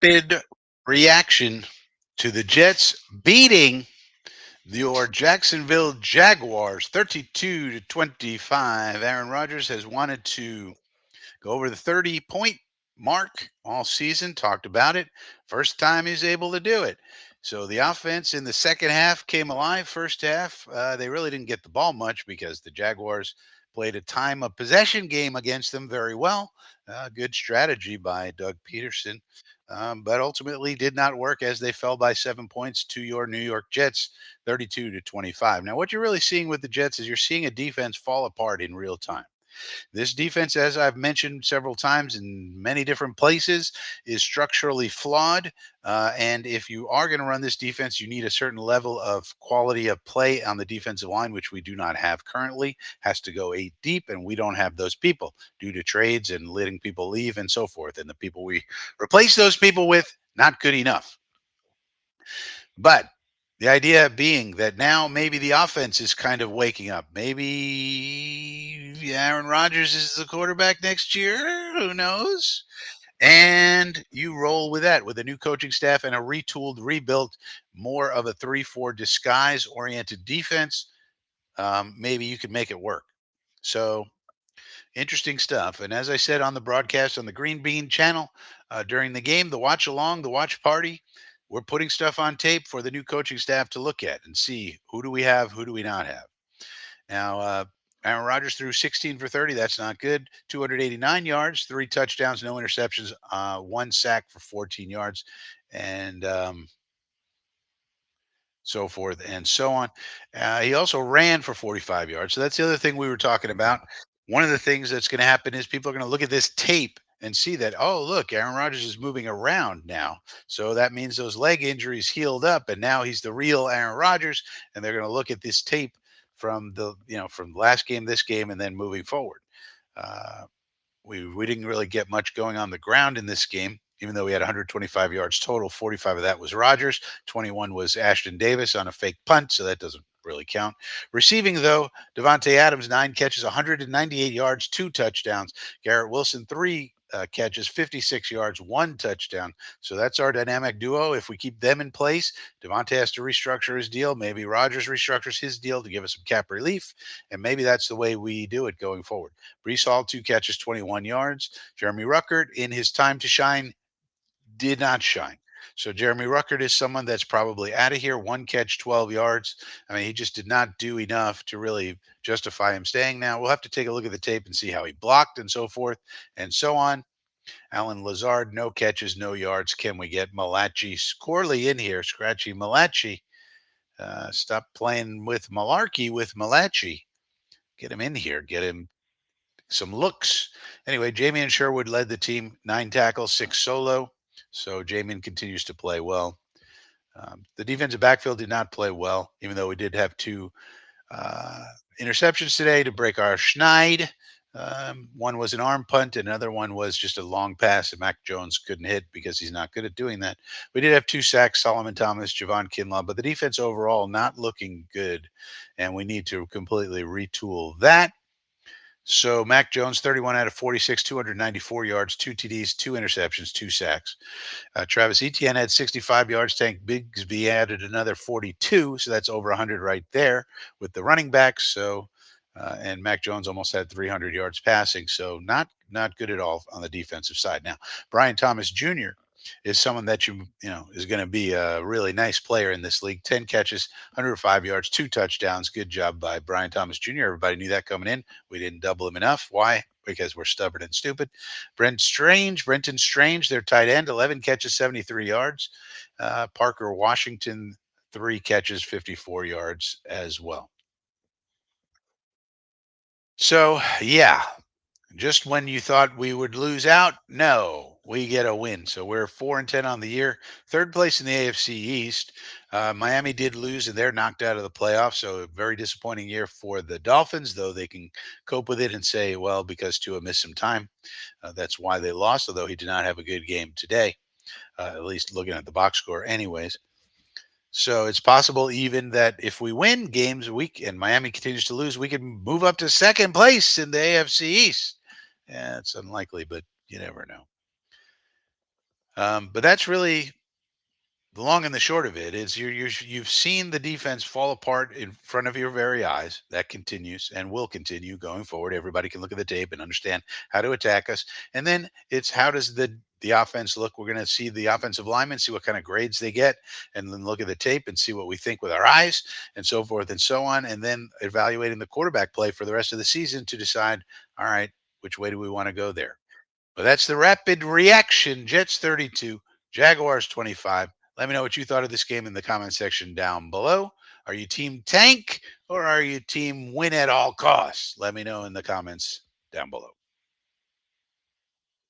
Rapid reaction to the Jets beating your Jacksonville Jaguars 32-25. Aaron Rodgers has wanted to go over the 30-point mark all season, talked about it. First time he's able to do it. So the offense in the second half came alive. First half, they really didn't get the ball much because the Jaguars played a time of possession game against them very well. Good strategy by Doug Peterson, but ultimately did not work as they fell by 7 points to your New York Jets, 32-25. Now, what you're really seeing with the Jets is you're seeing a defense fall apart in real time. This defense, as I've mentioned several times in many different places, is structurally flawed. And if you are going to run this defense, you need a certain level of quality of play on the defensive line, which we do not have currently. Has to go 8 deep, and we don't have those people due to trades and letting people leave and so forth. And the people we replace those people with, not good enough. But the idea being that now maybe the offense is kind of waking up. Maybe Aaron Rodgers is the quarterback next year. Who knows? And you roll with that with a new coaching staff and a retooled, rebuilt, more of a 3-4 disguise oriented defense. Maybe you could make it work. So interesting stuff. And as I said on the broadcast on the Green Bean channel during the game, the watch along, the watch party, we're putting stuff on tape for the new coaching staff to look at and see who do we have, who do we not have. Now, Aaron Rodgers threw 16 for 30. That's not good. 289 yards, 3 touchdowns, no interceptions, 1 sack for 14 yards, and so forth and so on. He also ran for 45 yards. So that's the other thing we were talking about. One of the things that's going to happen is people are going to look at this tape and see that, oh, look, Aaron Rodgers is moving around now. So that means those leg injuries healed up, and now he's the real Aaron Rodgers. And they're going to look at this tape from from last game, this game, and then moving forward. Uh, we didn't really get much going on the ground in this game, even though we had 125 yards total. 45 of that was Rodgers, 21 was Ashton Davis on a fake punt, so that doesn't really count. Receiving, though, Devontae Adams, 9 catches, 198 yards, 2 touchdowns. Garrett Wilson, 3 catches, 56 yards, 1 touchdown. So that's our dynamic duo. If we keep them in place, Devontae has to restructure his deal. Maybe Rodgers restructures his deal to give us some cap relief, and maybe that's the way we do it going forward. Brees Hall, 2 catches, 21 yards. Jeremy Ruckert, in his time to shine, did not shine. So Jeremy Ruckert is someone that's probably out of here. 1 catch, 12 yards. I mean, he just did not do enough to really justify him staying. Now we'll have to take a look at the tape and see how he blocked and so forth and so on. Alan Lazard, no catches, no yards. Can we get Malachi Corley in here? Scratchy Malachi. Stop playing with Malarkey with Malachi. Get him in here. Get him some looks. Anyway, Jamian Sherwood led the team, 9 tackles, 6 solo. So Jamian continues to play well. The defensive backfield did not play well, even though we did have 2 interceptions today to break our schneid. One was an arm punt, and another one was just a long pass that Mac Jones couldn't hit because he's not good at doing that. We did have 2 sacks, Solomon Thomas, Javon Kinlaw, but the defense overall not looking good, and we need to completely retool that. So Mac Jones, 31 out of 46, 294 yards, 2 TDs, 2 interceptions, 2 sacks. Travis Etienne had 65 yards. Tank Bigsby added another 42, so that's over 100 right there with the running backs. So, and Mac Jones almost had 300 yards passing. So not good at all on the defensive side. Now, Brian Thomas Jr. is someone that is going to be a really nice player in this league. 10 catches, 105 yards, 2 touchdowns. Good job by Brian Thomas Jr. Everybody knew that coming in. We didn't double him enough. Why? Because we're stubborn and stupid. Brenton Strange, their tight end, 11 catches, 73 yards. Parker Washington, 3 catches, 54 yards as well. So, yeah, just when you thought we would lose out, no, we get a win. So we're 4-10 on the year, third place in the AFC East. Miami did lose, and they're knocked out of the playoffs. So a very disappointing year for the Dolphins, though they can cope with it and say, well, because Tua missed some time, that's why they lost. Although he did not have a good game today, at least looking at the box score, anyways. So it's possible even that if we win games a week and Miami continues to lose, we can move up to second place in the AFC East. Yeah, it's unlikely, but you never know. But that's really the long and the short of it is you've seen the defense fall apart in front of your very eyes. That continues and will continue going forward. Everybody can look at the tape and understand how to attack us. And then it's how does the offense look? We're going to see the offensive linemen, see what kind of grades they get, and then look at the tape and see what we think with our eyes, and so forth and so on. And then evaluating the quarterback play for the rest of the season to decide, all right, which way do we want to go there? But that's the rapid reaction. Jets 32, Jaguars 25. Let me know what you thought of this game in the comment section down below. Are you team tank or are you team win at all costs? Let me know in the comments down below.